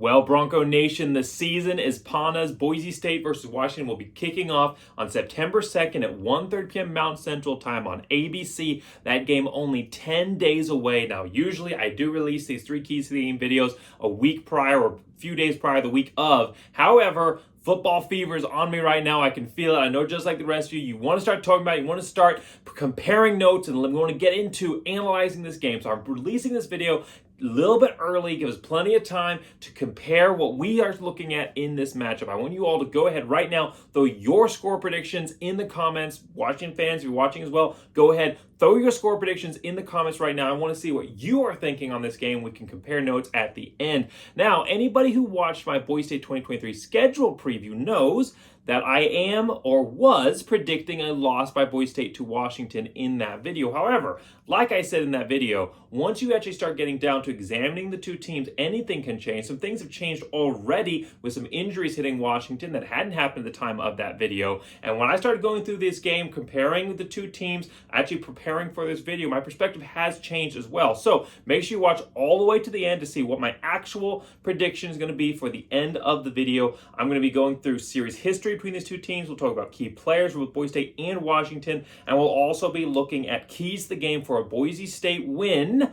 Well, Bronco Nation, the season is upon us. Boise State versus Washington will be kicking off on September 2nd at 1:30 p.m. Mountain Central Time on ABC. That game only 10 days away. Now, usually I do release these 3 keys to the game videos a week prior or a few days prior, the week of. However, football fever is on me right now. I can feel it. I know just like the rest of you, you want to start talking about it. You want to start comparing notes, and we want to get into analyzing this game. So I'm releasing this video a little bit early, give us plenty of time to compare what we are looking at in this matchup. I want you all to go ahead right now, throw your score predictions in the comments. Washington fans, if you're watching as well, go ahead, throw your score predictions in the comments right now. I want to see what you are thinking on this game. We can compare notes at the end. Now, anybody who watched my Boise State 2023 schedule preview knows that I am or was predicting a loss by Boise State to Washington in that video. However, like I said in that video, once you actually start getting down to examining the two teams, anything can change. Some things have changed already with some injuries hitting Washington that hadn't happened at the time of that video. And when I started going through this game, comparing the two teams, actually preparing for this video, my perspective has changed as well. So make sure you watch all the way to the end to see what my actual prediction is going to be for the end of the video. I'm going to be going through series history between these two teams. We'll talk about key players with Boise State and Washington, and we'll also be looking at keys to the game for a Boise State win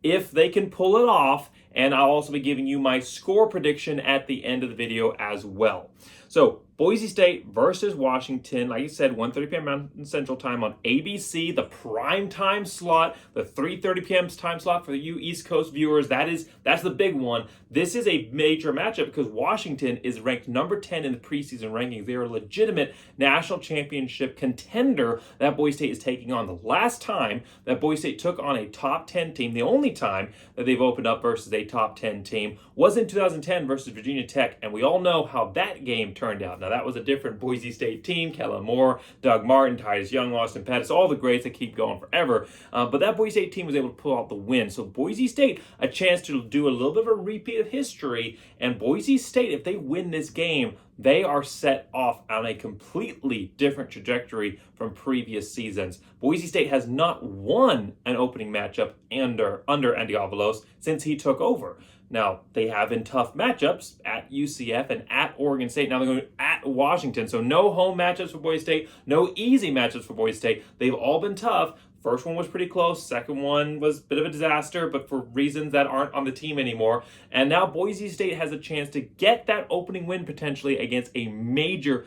if they can pull it off, and I'll also be giving you my score prediction at the end of the video as well. So Boise State versus Washington, like I said, 1:30 p.m. Mountain Central Time on ABC, the prime time slot, the 3:30 p.m. time slot for you East Coast viewers. That's the big one. This is a major matchup because Washington is ranked number 10 in the preseason rankings. They are a legitimate national championship contender that Boise State is taking on. The last time that Boise State took on a top 10 team, the only time that they've opened up versus a top 10 team, was in 2010 versus Virginia Tech, and we all know how that game turned out. Now, that was a different Boise State team. Kellen Moore, Doug Martin, Titus Young, Austin Pettis, all the greats that keep going forever. But that Boise State team was able to pull out the win. So Boise State, a chance to do a little bit of a repeat of history. And Boise State, if they win this game, they are set off on a completely different trajectory from previous seasons. Boise State has not won an opening matchup under Andy Avalos since he took over. Now, they have in tough matchups at UCF and at Oregon State. Now they're going at Washington. So no home matchups for Boise State, no easy matchups for Boise State. They've all been tough. First one was pretty close. Second one was a bit of a disaster, but for reasons that aren't on the team anymore. And now Boise State has a chance to get that opening win potentially against a major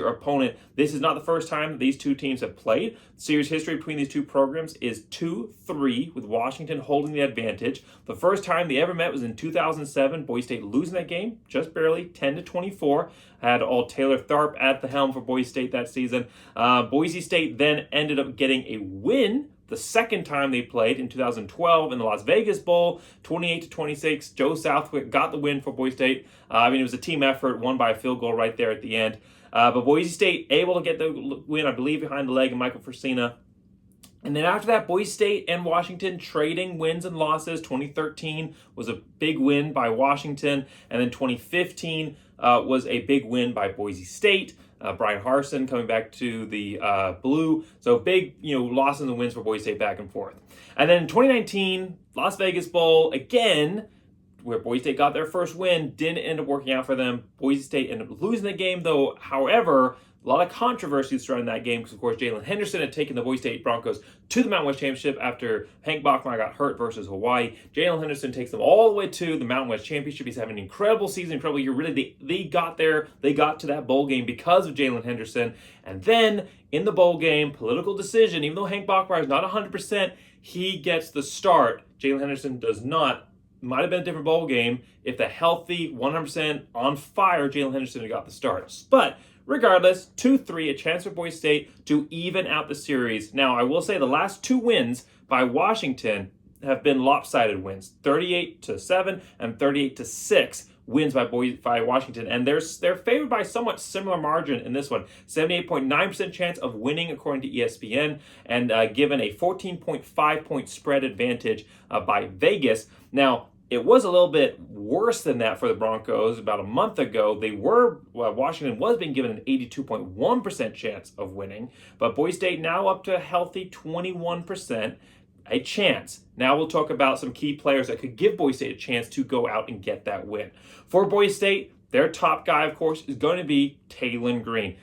opponent. This is not the first time that these two teams have played. Series history between these two programs is 2-3, with Washington holding the advantage. The first time they ever met was in 2007. Boise State losing that game, just barely, 10-24. Had all Taylor Tharp at the helm for Boise State that season. Boise State then ended up getting a win the second time they played in 2012 in the Las Vegas Bowl, 28-26. Joe Southwick got the win for Boise State. It was a team effort, won by a field goal right there at the end. But Boise State able to get the win, I believe, behind the leg of Michael Frisina. And then after that, Boise State and Washington trading wins and losses. 2013 was a big win by Washington, and then 2015 was a big win by Boise State. Brian Harsin coming back to the blue. So big, losses and wins for Boise State back and forth. And then in 2019, Las Vegas Bowl, again, where Boise State got their first win, didn't end up working out for them. Boise State ended up losing the game, though. However, a lot of controversy surrounding that game because, of course, Jalen Henderson had taken the Boise State Broncos to the Mountain West Championship after Hank Bachmeier got hurt versus Hawaii. Jalen Henderson takes them all the way to the Mountain West Championship. He's having an incredible season, incredible year. Really, they got there. They got to that bowl game because of Jalen Henderson. And then in the bowl game, political decision, even though Hank Bachmeier is not 100%, he gets the start. Jalen Henderson does not. Might have been a different bowl game if the healthy, 100% on fire Jalen Henderson had got the starts. But regardless, 2-3, a chance for Boise State to even out the series. Now, I will say the last 2 wins by Washington have been lopsided wins, 38-7 and 38-6 wins by Washington, and they're favored by somewhat similar margin in this one. 78.9% chance of winning according to ESPN, and given a 14.5 point spread advantage by Vegas. Now, it was a little bit worse than that for the Broncos. About a month ago, Washington was being given an 82.1% chance of winning, but Boise State now up to a healthy 21%. a chance. Now we'll talk about some key players that could give Boise State a chance to go out and get that win. For Boise State, their top guy, of course, is going to be Taylon Green.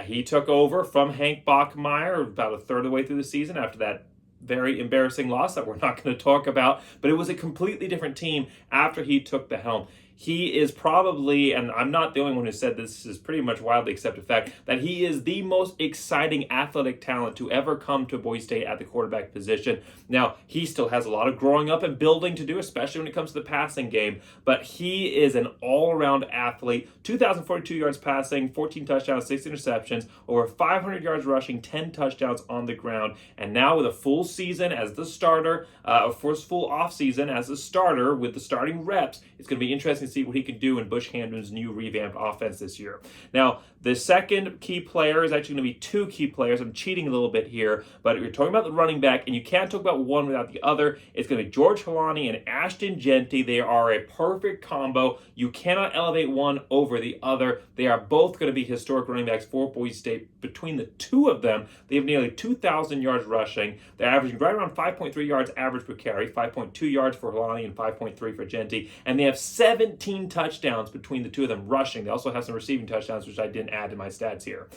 He took over from Hank Bachmeier about a third of the way through the season after that very embarrassing loss that we're not going to talk about, but it was a completely different team after he took the helm. He is probably, and I'm not the only one who said this is pretty much widely accepted fact, that he is the most exciting athletic talent to ever come to Boise State at the quarterback position. Now, he still has a lot of growing up and building to do, especially when it comes to the passing game, but he is an all-around athlete. 2,042 yards passing, 14 touchdowns, 6 interceptions, over 500 yards rushing, 10 touchdowns on the ground, and now with a full season as the starter, full offseason as the starter with the starting reps, it's going to be interesting to see what he can do in Bush Hamden's new revamped offense this year. Now, the second key player is actually going to be two key players. I'm cheating a little bit here, but you're talking about the running back, and you can't talk about one without the other. It's going to be George Holani and Ashton Jeanty. They are a perfect combo. You cannot elevate one over the other. They are both going to be historic running backs for Boise State. Between the two of them, they have nearly 2,000 yards rushing. They're averaging right around 5.3 yards average per carry, 5.2 yards for Holani and 5.3 for Jeanty. And they have 17 touchdowns between the two of them rushing. They also have some receiving touchdowns, which I didn't add to my stats here.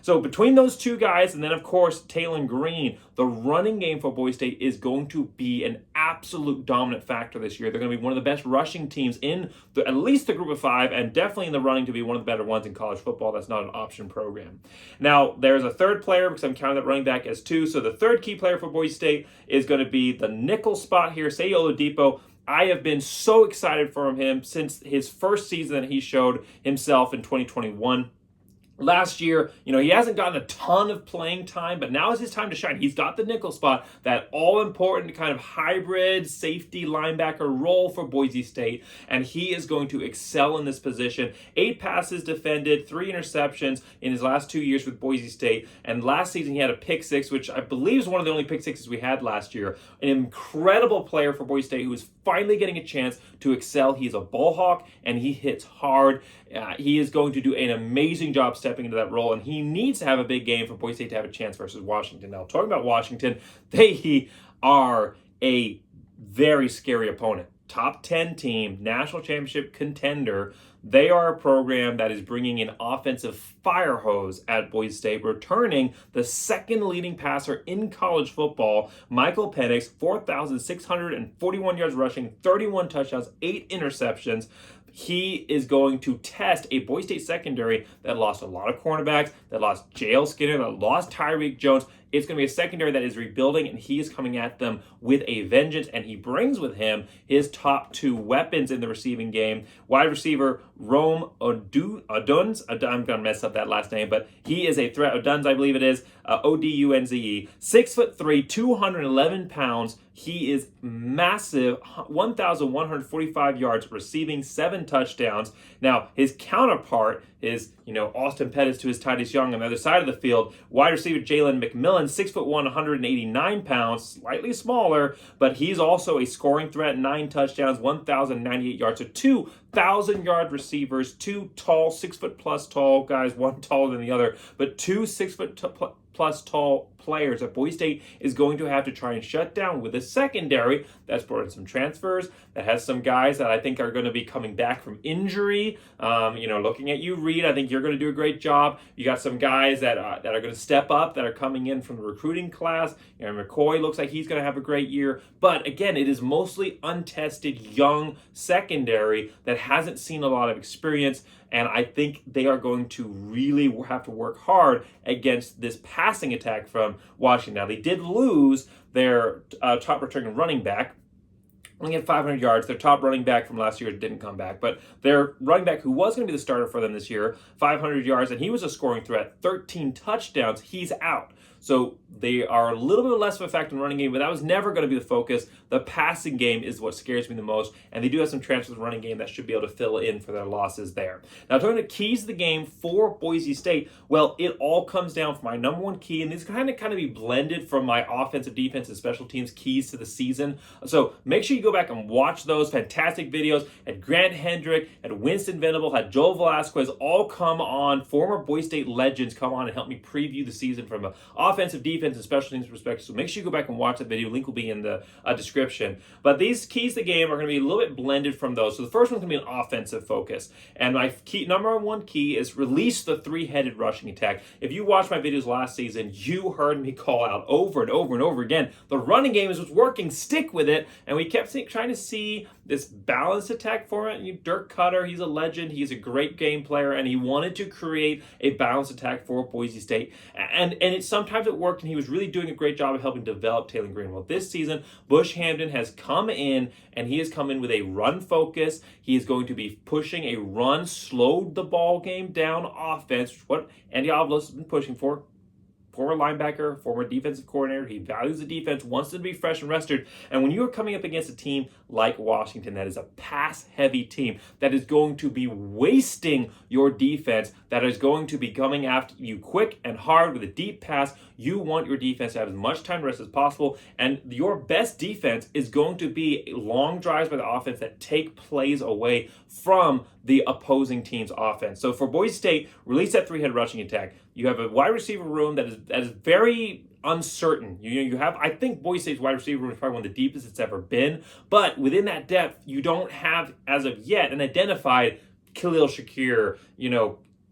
So between those two guys, and then of course Taylon Green, the running game for Boise State is going to be an absolute dominant factor this year. They're going to be one of the best rushing teams in at least the group of five, and definitely in the running to be one of the better ones in college football. That's not an option program. Now, there's a third player because I'm counting that running back as two. So the third key player for Boise State is going to be the nickel spot here, Seyi Oladipo. I have been so excited for him since his first season that he showed himself in 2021. Last year, he hasn't gotten a ton of playing time, but now is his time to shine. He's got the nickel spot, that all-important kind of hybrid safety linebacker role for Boise State, and he is going to excel in this position. 8 passes defended, 3 interceptions in his last 2 years with Boise State, and last season he had a pick 6, which I believe is one of the only pick 6s we had last year. An incredible player for Boise State who is finally getting a chance to excel. He's a ball hawk, and he hits hard. He is going to do an amazing job stepping into that role, and he needs to have a big game for Boise State to have a chance versus Washington. Now, talking about Washington, they are a very scary opponent. Top 10 team, national championship contender. They are a program that is bringing an offensive fire hose at Boise State, returning the second leading passer in college football, Michael Penix, 4,641 yards rushing, 31 touchdowns, 8 interceptions. He is going to test a Boise State secondary that lost a lot of cornerbacks, that lost J.L. Skinner, that lost Tyreek Jones. It's going to be a secondary that is rebuilding, and he is coming at them with a vengeance, and he brings with him his top 2 weapons in the receiving game. Wide receiver Rome Odunze. I'm going to mess up that last name, but he is a threat. Odunze, I believe it is. Odunze. 6'3", 211 pounds. He is massive, 1,145 yards receiving, 7 touchdowns. Now, his counterpart is, Austin Pettis to his Titus Young on the other side of the field. Wide receiver Jalen McMillan, 6'1", 189 pounds, slightly smaller, but he's also a scoring threat, 9 touchdowns, 1,098 yards. So 2,000-yard receivers, 2 tall, 6-foot-plus tall guys, one taller than the other, but 2 6-foot-plus tall players that Boise State is going to have to try and shut down with a secondary that's brought in some transfers, that has some guys that I think are going to be coming back from injury. Looking at you, Reed, I think you're going to do a great job. You got some guys that are going to step up, that are coming in from the recruiting class. McCoy looks like he's going to have a great year. But again, it is mostly untested, young secondary that hasn't seen a lot of experience. And I think they are going to really have to work hard against this passing attack from Washington. Now, they did lose their top returning running back. Only had 500 yards. Their top running back from last year didn't come back. But their running back, who was going to be the starter for them this year, 500 yards, and he was a scoring threat, 13 touchdowns, he's out. So they are a little bit less of a factor in the running game, but that was never going to be the focus. The passing game is what scares me the most, and they do have some transfers in the running game that should be able to fill in for their losses there. Now, talking about keys to the game for Boise State, well, it all comes down for my number one key, and these kind of be blended from my offensive, defense, and special teams keys to the season. So make sure you go back and watch those fantastic videos. Had Grant Hendrick, had Winston Venable, had Joel Velasquez all come on, former Boise State legends come on and help me preview the season from an offensive, defense, and special teams perspective. So make sure you go back and watch that video. Link will be in the description. But these keys to the game are going to be a little bit blended from those. So the first one's going to be an offensive focus. And my number one key is release the three-headed rushing attack. If you watched my videos last season, you heard me call out over and over and over again, the running game is what's working, stick with it. And we kept trying to see this balanced attack format. Dirk Cutter, he's a legend, he's a great game player, and he wanted to create a balanced attack for Boise State. And sometimes it worked, and he was really doing a great job of helping develop Taylor Green. Well, this season, Bush Hampton has come in, and he has come in with a run focus. He is going to be pushing a run, slowed the ball game down offense, which is what Andy Avalos has been pushing for. Former linebacker, former defensive coordinator. He values the defense, wants them to be fresh and rested. And when you are coming up against a team like Washington, that is a pass-heavy team, that is going to be wasting your defense, that is going to be coming after you quick and hard with a deep pass, you want your defense to have as much time to rest as possible. And your best defense is going to be long drives by the offense that take plays away from the opposing team's offense. So for Boise State, release that three-head rushing attack. You have a wide receiver room that is very uncertain. You have, I think Boise State's wide receiver room is probably one of the deepest it's ever been. But within that depth, you don't have, as of yet, an identified Khalil Shakir,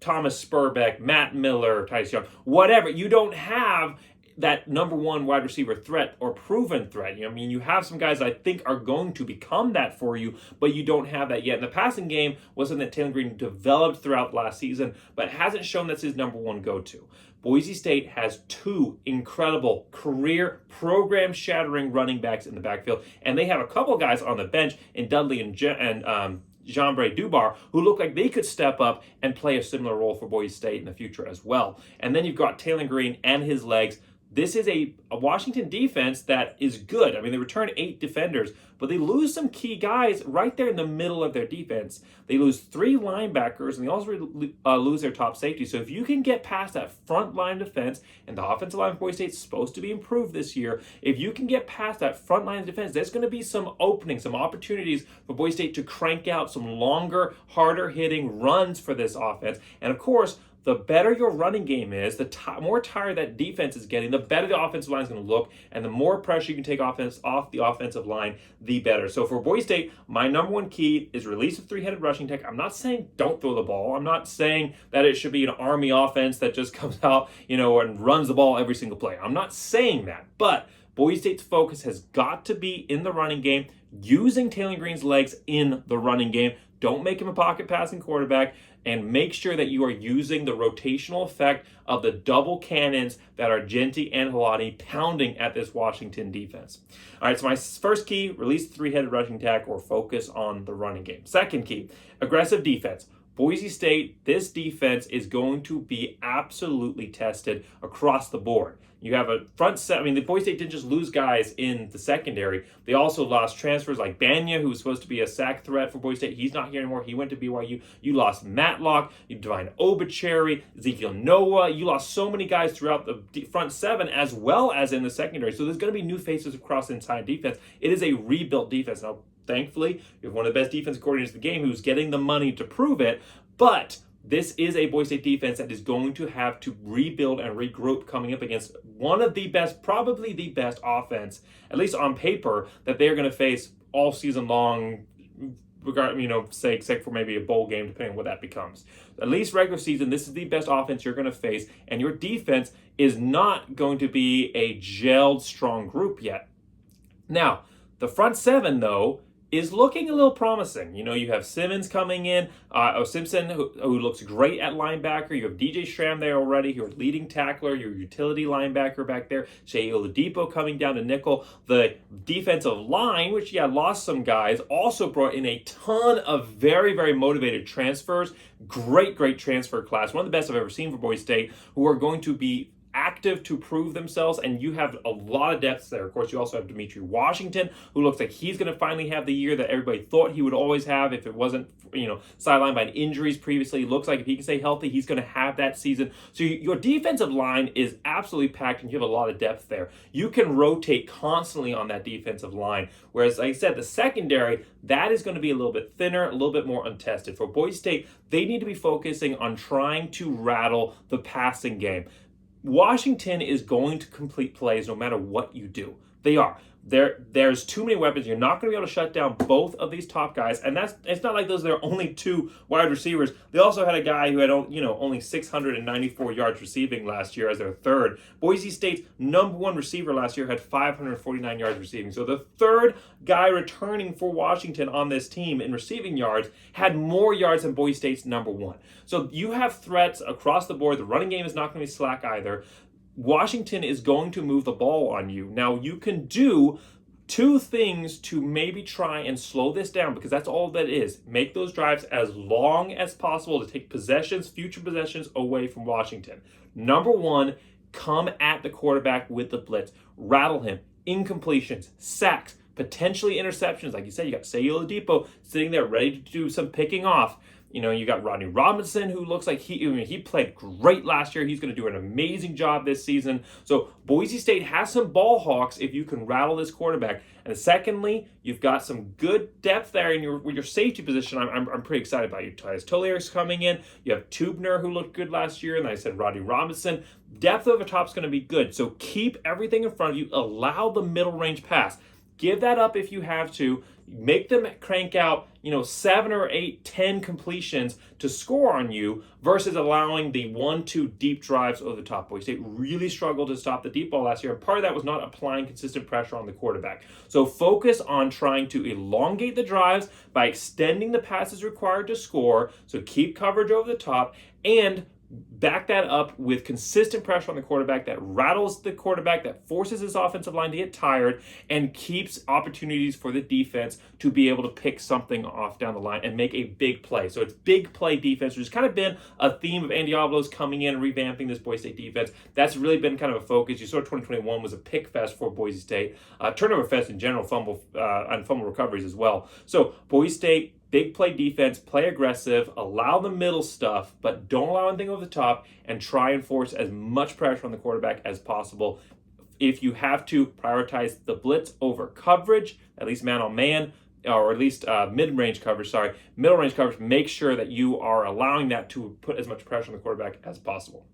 Thomas Spurbeck, Matt Miller, Titus Young, whatever. You don't have that number one wide receiver threat or proven threat. You have some guys I think are going to become that for you, but you don't have that yet. And the passing game was something that Taylor Green developed throughout last season, but hasn't shown that's his number one go-to. Boise State has two incredible career program-shattering running backs in the backfield, and they have a couple guys on the bench in Dudley and Jean-Bray Dubar, who look like they could step up and play a similar role for Boise State in the future as well. And then you've got Taylor Green and his legs. This is a Washington defense that is good. They return 8 defenders, but they lose some key guys right there in the middle of their defense. They lose 3 linebackers, and they also lose their top safety. So if you can get past that front line defense, and the offensive line for Boise State is supposed to be improved this year, if you can get past that front line defense, there's going to be some openings, some opportunities for Boise State to crank out some longer, harder hitting runs for this offense. And of course, the better your running game is, the more tired that defense is getting, the better the offensive line is going to look, and the more pressure you can take off the offensive line, the better. So for Boise State, my number one key is release of three-headed rushing attack. I'm not saying don't throw the ball. I'm not saying that it should be an Army offense that just comes out, and runs the ball every single play. I'm not saying that, but Boise State's focus has got to be in the running game, using Taylor Green's legs in the running game. Don't make him a pocket passing quarterback, and make sure that you are using the rotational effect of the double cannons that are Genty and Halati pounding at this Washington defense. All right, so my first key, release the three-headed rushing attack or focus on the running game. Second key, aggressive defense. Boise State, this defense is going to be absolutely tested across the board. You have a front set. The Boise State didn't just lose guys in the secondary. They also lost transfers like Banya, who was supposed to be a sack threat for Boise State. He's not here anymore. He went to BYU. You lost Matlock, you Divine Obichari, Ezekiel Noah. You lost so many guys throughout the front seven as well as in the secondary. So there's going to be new faces across the entire defense. It is a rebuilt defense. Now, thankfully, you have one of the best defense coordinators in the game who's getting the money to prove it, but this is a Boise State defense that is going to have to rebuild and regroup coming up against one of the best, probably the best offense, at least on paper, that they're going to face all season long, except for maybe a bowl game, depending on what that becomes. At least regular season, this is the best offense you're going to face, and your defense is not going to be a gelled, strong group yet. Now, the front seven, though, is looking a little promising. You have Simmons coming in, Simpson, who looks great at linebacker. You have DJ Schramm there already, your leading tackler, your utility linebacker back there. Shea Oladipo coming down to nickel. The defensive line, which, lost some guys, also brought in a ton of very, very motivated transfers. Great transfer class. One of the best I've ever seen for Boise State, who are going to be active to prove themselves, and you have a lot of depth there. Of course, you also have Dimitri Washington, who looks like he's going to finally have the year that everybody thought he would always have if it wasn't, sidelined by injuries previously. It looks like if he can stay healthy, he's going to have that season. So your defensive line is absolutely packed, and you have a lot of depth there. You can rotate constantly on that defensive line, whereas, like I said, the secondary, that is going to be a little bit thinner, a little bit more untested. For Boise State, they need to be focusing on trying to rattle the passing game. Washington is going to complete plays no matter what you do. They are. There's too many weapons. You're not going to be able to shut down both of these top guys. And it's not like those are their only two wide receivers. They also had a guy who had only 694 yards receiving last year as their third. Boise State's number one receiver last year had 549 yards receiving. So the third guy returning for Washington on this team in receiving yards had more yards than Boise State's number one. So you have threats across the board. The running game is not going to be slack either. Washington is going to move the ball on you. Now, you can do two things to maybe try and slow this down, because that's all that is. Make those drives as long as possible to take future possessions away from Washington. Number one, come at the quarterback with the blitz. Rattle him. Incompletions, sacks, potentially interceptions. Like you said, you got Sayula Depot sitting there ready to do some picking off. You got Rodney Robinson, who looks like he played great last year. He's going to do an amazing job this season. So Boise State has some ball hawks if you can rattle this quarterback. And secondly, you've got some good depth there in your safety position. I'm pretty excited about you. Tyus Tolier's coming in. You have Tubner, who looked good last year, and I said Rodney Robinson. Depth over top is going to be good. So keep everything in front of you. Allow the middle range pass. Give that up if you have to. Make them crank out, 7 or 8, 10 completions to score on you versus allowing the 1-2 deep drives over the top. Boise State really struggled to stop the deep ball last year, and part of that was not applying consistent pressure on the quarterback. So focus on trying to elongate the drives by extending the passes required to score. So keep coverage over the top and back that up with consistent pressure on the quarterback that rattles the quarterback, that forces his offensive line to get tired, and keeps opportunities for the defense to be able to pick something off down the line and make a big play. So it's big play defense, which has kind of been a theme of Andy Avalos coming in and revamping this Boise State defense. That's really been kind of a focus. You saw 2021 was a pick fest for Boise State, turnover fest in general, and fumble recoveries as well. So Boise State, big play defense, play aggressive, allow the middle stuff, but don't allow anything over the top, and try and force as much pressure on the quarterback as possible. If you have to, prioritize the blitz over coverage, at least man on man, or at least mid-range coverage, middle range coverage. Make sure that you are allowing that to put as much pressure on the quarterback as possible.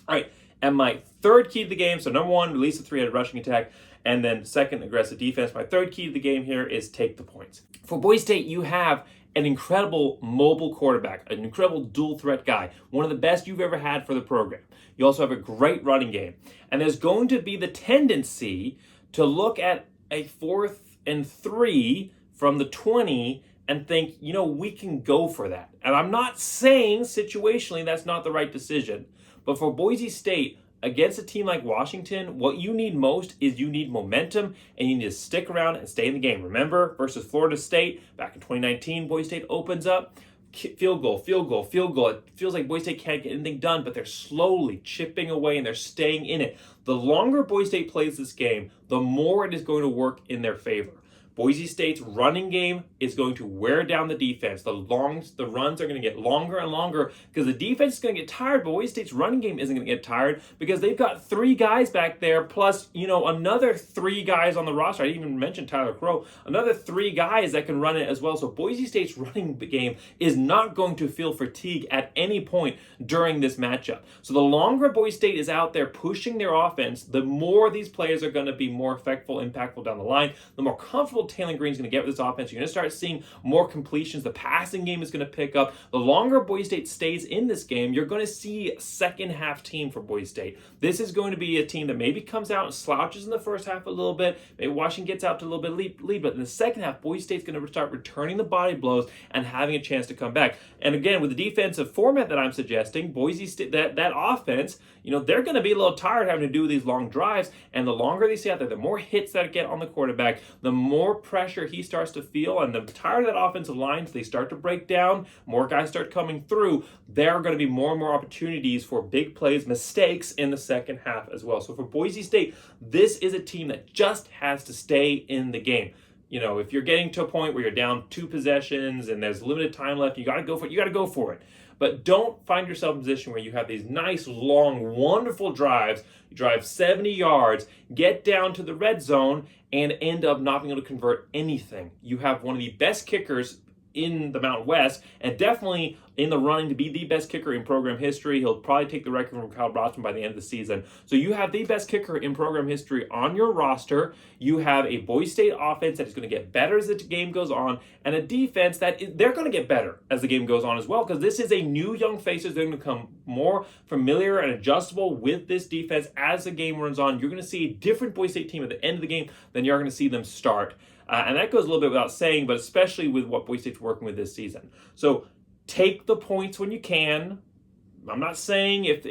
All right, and my third key to the game, so number one, release the three-headed rushing attack, and then second, aggressive defense. My third key to the game here is take the points. For Boise State, you have an incredible mobile quarterback, an incredible dual threat guy, one of the best you've ever had for the program. You also have a great running game. And there's going to be the tendency to look at a 4th and 3 from the 20 and think, we can go for that. And I'm not saying situationally that's not the right decision. But for Boise State, against a team like Washington, what you need most is you need momentum, and you need to stick around and stay in the game. Remember, versus Florida State, back in 2019, Boise State opens up, field goal. It feels like Boise State can't get anything done, but they're slowly chipping away and they're staying in it. The longer Boise State plays this game, the more it is going to work in their favor. Boise State's running game is going to wear down the defense. The runs are going to get longer and longer because the defense is going to get tired, but Boise State's running game isn't going to get tired because they've got 3 guys back there plus, another 3 guys on the roster. I didn't even mention Tyler Crow. Another 3 guys that can run it as well. So Boise State's running game is not going to feel fatigue at any point during this matchup. So the longer Boise State is out there pushing their offense, the more these players are going to be more impactful down the line, the more comfortable Taylor Green's going to get with this offense. You're going to start seeing more completions. The passing game is going to pick up. The longer Boise State stays in this game, you're going to see a second half team for Boise State. This is going to be a team that maybe comes out and slouches in the first half a little bit. Maybe Washington gets out to a little bit lead, but in the second half, Boise State's going to start returning the body blows and having a chance to come back. And again, with the defensive format that I'm suggesting, Boise State, that offense, they're going to be a little tired having to do these long drives, and the longer they stay out there, the more hits that get on the quarterback, the more pressure he starts to feel, and the tired of that offensive line, they start to break down, more guys start coming through, there are going to be more and more opportunities for big plays, mistakes in the second half as well. So for Boise State, this is a team that just has to stay in the game. If you're getting to a point where you're down 2 possessions and there's limited time left, you got to go for it. You got to go for it. But don't find yourself in a position where you have these nice, long, wonderful drives. You drive 70 yards, get down to the red zone, and end up not being able to convert anything. You have one of the best kickers in the Mountain West, and definitely in the running to be the best kicker in program history. He'll probably take the record from Kyle Brosnan by the end of the season. So you have the best kicker in program history on your roster. You have a Boise State offense that is going to get better as the game goes on, and a defense they're going to get better as the game goes on as well, because this is a new young faces. They're going to become more familiar and adjustable with this defense as the game runs on. You're going to see a different Boise State team at the end of the game than you're going to see them start. And that goes a little bit without saying, but especially with what Boise State's working with this season. So take the points when you can. I'm not saying if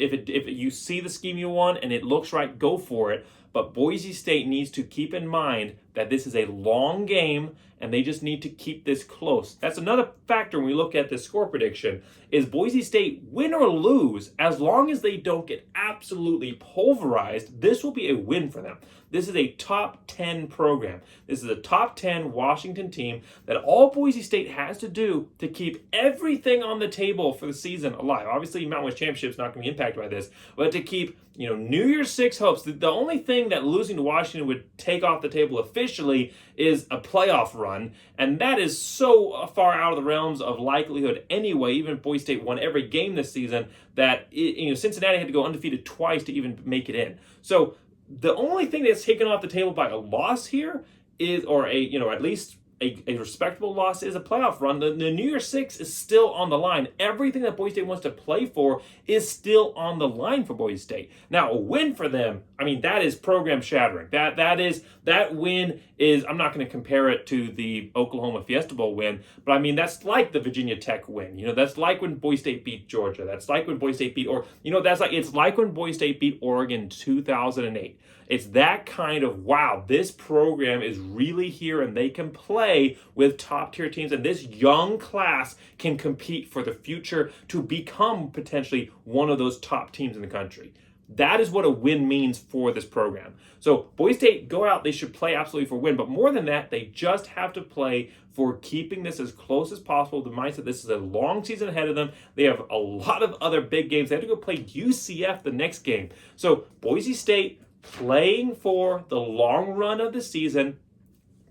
you see the scheme you want and it looks right, go for it. But Boise State needs to keep in mind that this is a long game and they just need to keep this close. That's another factor when we look at the score prediction, is Boise State, win or lose, as long as they don't get absolutely pulverized, this will be a win for them. This is a top 10 program. This is a top 10 Washington team that all Boise State has to do to keep everything on the table for the season alive. Obviously, Mountain West Championship is not going to be impacted by this, but to keep New Year's Six hopes. The only thing that losing to Washington would take off the table officially is a playoff run, and that is so far out of the realms of likelihood anyway. Even if Boise State won every game this season, that Cincinnati had to go undefeated twice to even make it in. So the only thing that's taken off the table by a loss here is, or at least a respectable loss, is a playoff run. The New Year's Six is still on the line. Everything that Boise State wants to play for is still on the line for Boise State. Now, a win for them, that is program shattering. That win is, I'm not going to compare it to the Oklahoma Fiesta Bowl win, but that's like the Virginia Tech win. That's like when Boise State beat Georgia. That's like when Boise State beat, it's like when Boise State beat Oregon in 2008. It's that kind of, wow, this program is really here and they can play with top tier teams, and this young class can compete for the future to become potentially one of those top teams in the country. That is what a win means for this program. So Boise State, go out, they should play absolutely for a win, but more than that, they just have to play for keeping this as close as possible. The mindset, this is a long season ahead of them. They have a lot of other big games. They have to go play UCF the next game. So Boise State, playing for the long run of the season,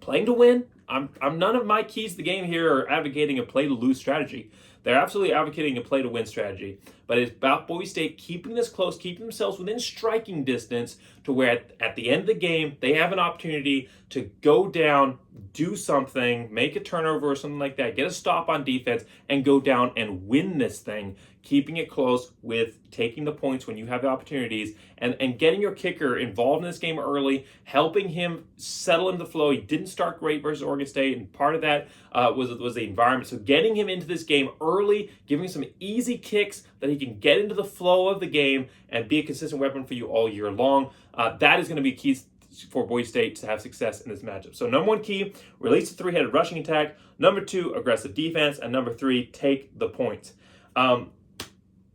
playing to win. I'm none of my keys to the game here are advocating a play to lose strategy. They're absolutely advocating a play to win strategy. But it's about Boise State keeping this close, keeping themselves within striking distance to where at the end of the game, they have an opportunity to go down, do something, make a turnover or something like that, get a stop on defense, and go down and win this thing, keeping it close with taking the points when you have the opportunities, and getting your kicker involved in this game early, helping him settle into the flow. He didn't start great versus Oregon State, and part of that was the environment. So getting him into this game early, giving him some easy kicks that he can get into the flow of the game and be a consistent weapon for you all year long. That is going to be keys for Boise State to have success in this matchup. So number one key, release the three-headed rushing attack. Number two, aggressive defense. And number three, take the points.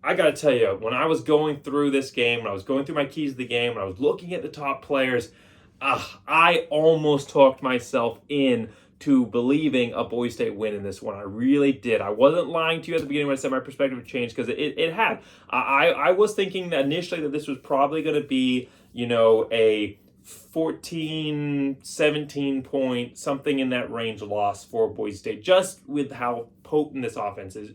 I got to tell you, when I was going through this game, when I was going through my keys of the game, when I was looking at the top players, I almost talked myself in to believing a Boise State win in this one. I really did. I wasn't lying to you at the beginning when I said my perspective had changed, because it had. I was thinking that initially that this was probably going to be, a 14, 17 point, something in that range loss for Boise State, just with how potent this offense is.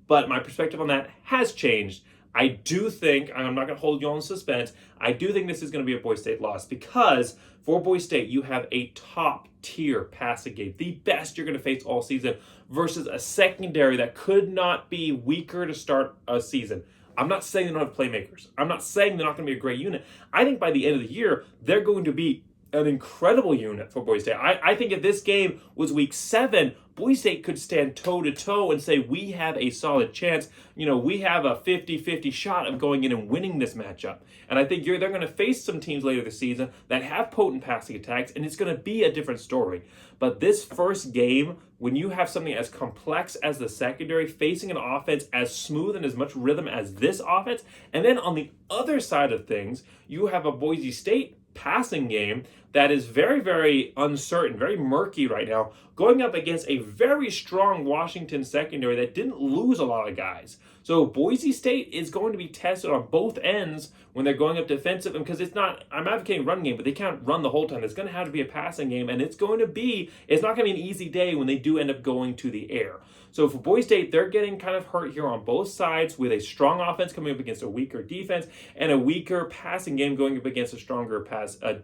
But my perspective on that has changed. I do think, I'm not going to hold you on suspense, I do think this is going to be a Boise State loss, because for Boise State, you have a top-tier passing game, the best you're going to face all season, versus a secondary that could not be weaker to start a season. I'm not saying they don't have playmakers. I'm not saying they're not going to be a great unit. I think by the end of the year, they're going to be an incredible unit for Boise State. I think if this game was week 7, Boise State could stand toe-to-toe and say, we have a solid chance. We have a 50-50 shot of going in and winning this matchup. And I think they're going to face some teams later this season that have potent passing attacks, and it's going to be a different story. But this first game, when you have something as complex as the secondary facing an offense as smooth and as much rhythm as this offense, and then on the other side of things, you have a Boise State passing game that is very, very uncertain, very murky right now, going up against a very strong Washington secondary that didn't lose a lot of guys. So Boise State is going to be tested on both ends when they're going up defensive, and because I'm advocating run game, but they can't run the whole time. It's going to have to be a passing game, and it's not going to be an easy day when they do end up going to the air. So for Boise State, they're getting kind of hurt here on both sides with a strong offense coming up against a weaker defense and a weaker passing game going up against a stronger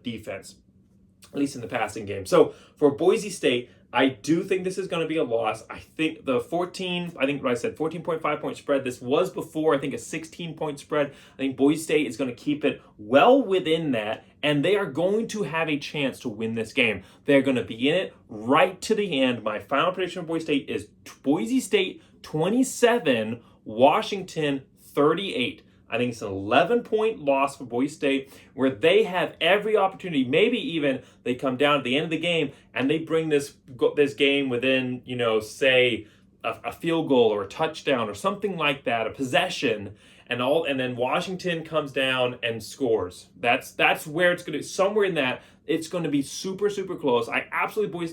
defense, at least in the passing game. So for Boise State, I do think this is going to be a loss. I think what I said, 14.5 point spread. This was before, I think, a 16-point spread. I think Boise State is going to keep it well within that, and they are going to have a chance to win this game. They're going to be in it right to the end. My final prediction for Boise State is Boise State 27, Washington 38. I think it's an 11-point loss for Boise State, where they have every opportunity. Maybe even they come down at the end of the game and they bring this game within, say a field goal or a touchdown or something like that, a possession, and then Washington comes down and scores. That's where it's going to, somewhere in that, it's going to be super, super close. I absolutely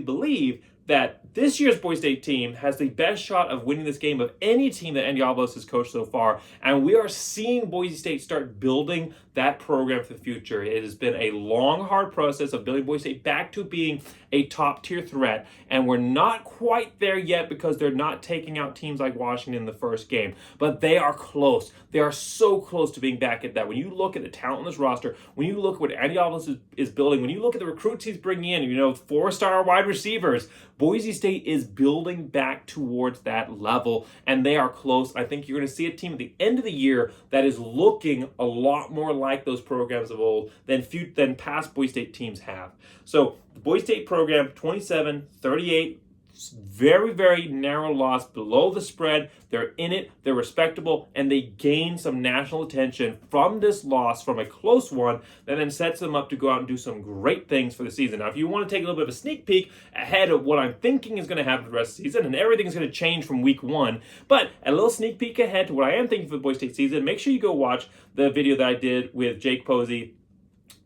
believe that this year's Boise State team has the best shot of winning this game of any team that Andy Avalos has coached so far, and we are seeing Boise State start building that program for the future. It has been a long, hard process of building Boise State back to being a top-tier threat, and we're not quite there yet because they're not taking out teams like Washington in the first game, but they are close. They are so close to being back at that. When you look at the talent on this roster, when you look at what Andy Avalos is building, when you look at the recruits he's bringing in, 4-star wide receivers, Boise State is building back towards that level, and they are close. I think you're going to see a team at the end of the year that is looking a lot more like those programs of old than past Boise State teams have. So the Boise State program, 27-38, very, very narrow loss below the spread. They're in it, they're respectable, and they gain some national attention from this loss, from a close one, that then sets them up to go out and do some great things for the season. Now, if you want to take a little bit of a sneak peek ahead of what I'm thinking is going to happen for the rest of the season, and everything's going to change from week one, but a little sneak peek ahead to what I am thinking for the Boise State season, make sure you go watch the video that I did with Jake Posey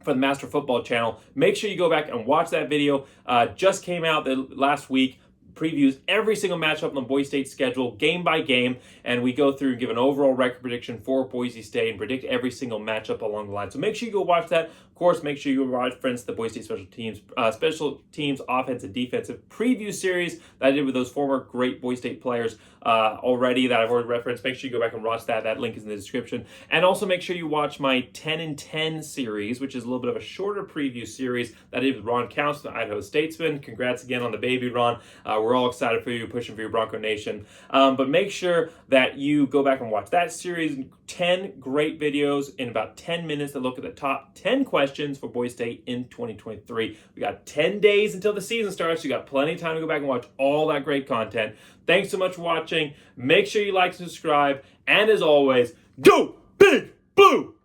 for the Master Football channel. Make sure you go back and watch that video. Just came out last week. Previews every single matchup on the Boise State schedule, game by game, and we go through and give an overall record prediction for Boise State and predict every single matchup along the line. So make sure you go watch that. Of course, make sure you watch, friends, the Boise State special teams offensive and defensive preview series that I did with those former great Boise State players already that I've already referenced. Make sure you go back and watch that. That link is in the description. And also make sure you watch my 10 and 10 series, which is a little bit of a shorter preview series that I did with Ron Counts, the Idaho Statesman. Congrats again on the baby, Ron. We're all excited for you, pushing for your Bronco Nation. But make sure that you go back and watch that series. 10 great videos in about 10 minutes that look at the top 10 questions for Boise State in 2023. We got 10 days until the season starts. You got plenty of time to go back and watch all that great content. Thanks so much for watching. Make sure you like and subscribe. And as always, go Big Blue!